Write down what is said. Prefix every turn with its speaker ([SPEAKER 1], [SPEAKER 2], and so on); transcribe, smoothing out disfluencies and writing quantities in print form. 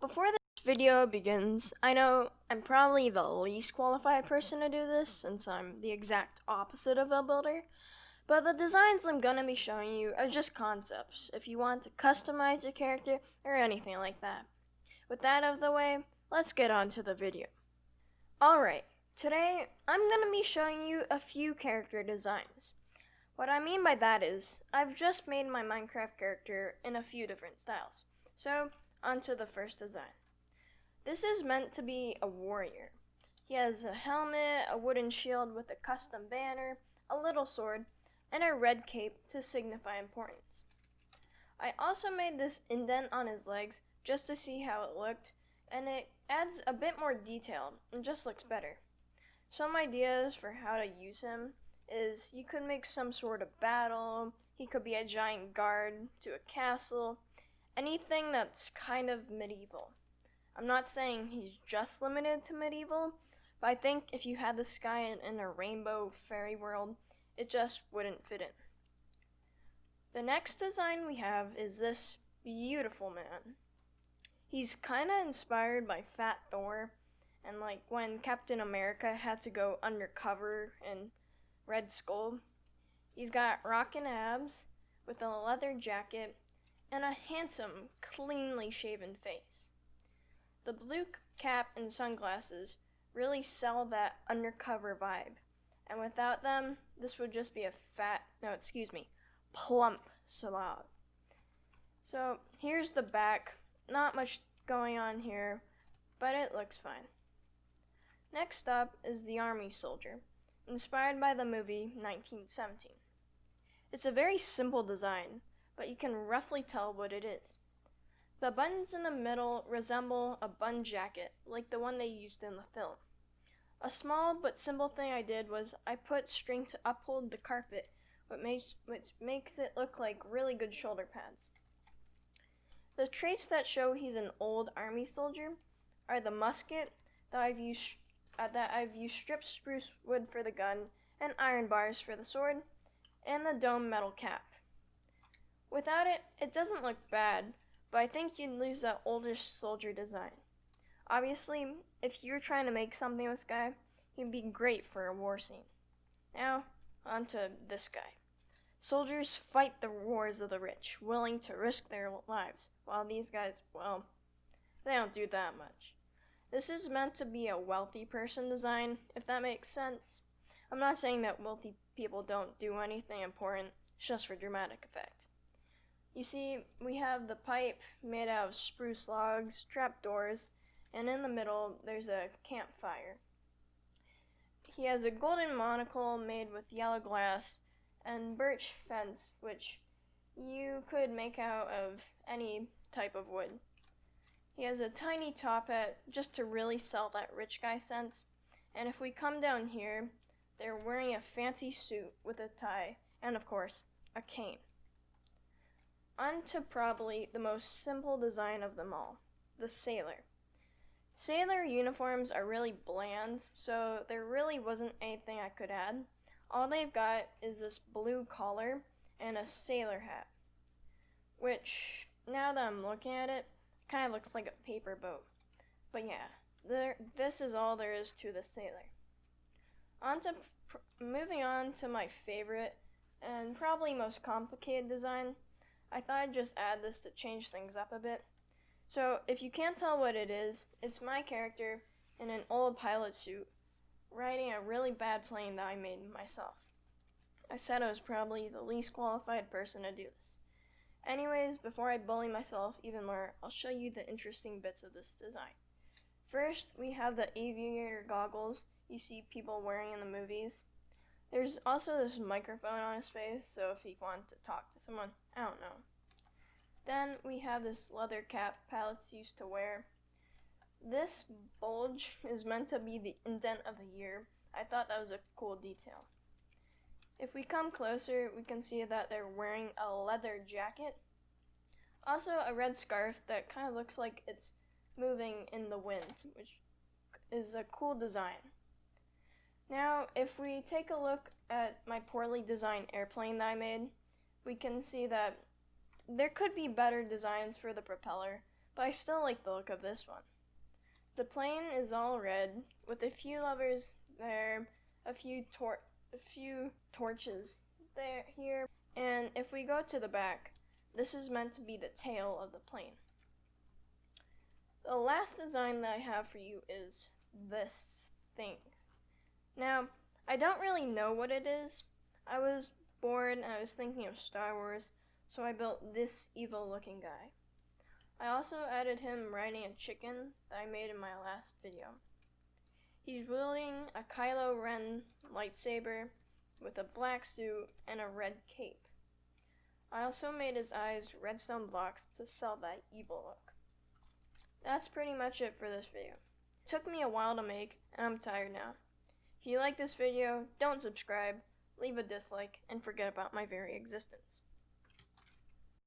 [SPEAKER 1] Before this video begins, I know I'm probably the least qualified person to do this since I'm the exact opposite of a builder, but the designs I'm gonna be showing you are just concepts if you want to customize your character or anything like that. With that out of the way, let's get on to the video. Alright, today I'm gonna be showing you a few character designs. What I mean by that is, I've just made my Minecraft character in a few different styles. So, onto the first design. This is meant to be a warrior. He has a helmet, a wooden shield with a custom banner, a little sword, and a red cape to signify importance. I also made this indent on his legs just to see how it looked, and it adds a bit more detail and just looks better. Some ideas for how to use him is you could make some sort of battle, he could be a giant guard to a castle, anything that's kind of medieval. I'm not saying he's just limited to medieval, but I think if you had this guy in a rainbow fairy world, it just wouldn't fit in. The next design we have is this beautiful man. He's kinda inspired by Fat Thor, and like when Captain America had to go undercover in Red Skull. He's got rockin' abs with a leather jacket and a handsome, cleanly shaven face. The blue cap and sunglasses really sell that undercover vibe, and without them, this would just be a plump slob. So here's the back. Not much going on here, but it looks fine. Next up is the army soldier, inspired by the movie 1917. It's a very simple design, but you can roughly tell what it is. The buttons in the middle resemble a bun jacket, like the one they used in the film. A small but simple thing I did was I put string to uphold the carpet, which makes it look like really good shoulder pads. The traits that show he's an old army soldier are the musket that I've used stripped spruce wood for the gun and iron bars for the sword, and the dome metal cap. Without it, it doesn't look bad, but I think you'd lose that older soldier design. Obviously, if you're trying to make something with this guy, he'd be great for a war scene. Now, on to this guy. Soldiers fight the wars of the rich, willing to risk their lives, while these guys, well, they don't do that much. This is meant to be a wealthy person design, if that makes sense. I'm not saying that wealthy people don't do anything important, it's just for dramatic effect. You see, we have the pipe made out of spruce logs, trapdoors, and in the middle there's a campfire. He has a golden monocle made with yellow glass and birch fence, which you could make out of any type of wood. He has a tiny top hat just to really sell that rich guy sense, and if we come down here, they're wearing a fancy suit with a tie and, of course, a cane. On to probably the most simple design of them all, the sailor. Sailor uniforms are really bland, so there really wasn't anything I could add. All they've got is this blue collar and a sailor hat, which, now that I'm looking at it, kind of looks like a paper boat. But yeah, this is all there is to the sailor. Moving on to my favorite and probably most complicated design, I thought I'd just add this to change things up a bit. So if you can't tell what it is, it's my character in an old pilot suit riding a really bad plane that I made myself. I said I was probably the least qualified person to do this. Anyways, before I bully myself even more, I'll show you the interesting bits of this design. First, we have the aviator goggles you see people wearing in the movies. There's also this microphone on his face, so if he wanted to talk to someone, I don't know. Then we have this leather cap pilots used to wear. This bulge is meant to be the indent of the year. I thought that was a cool detail. If we come closer, we can see that they're wearing a leather jacket. Also a red scarf that kind of looks like it's moving in the wind, which is a cool design. Now, if we take a look at my poorly designed airplane that I made, we can see that there could be better designs for the propeller, but I still like the look of this one. The plane is all red, with a few levers there, a few torches here, and if we go to the back, this is meant to be the tail of the plane. The last design that I have for you is this thing. Now, I don't really know what it is. I was bored and I was thinking of Star Wars, so I built this evil looking guy. I also added him riding a chicken that I made in my last video. He's wielding a Kylo Ren lightsaber with a black suit and a red cape. I also made his eyes redstone blocks to sell that evil look. That's pretty much it for this video. It took me a while to make, and I'm tired now. If you like this video, don't subscribe, leave a dislike, and forget about my very existence.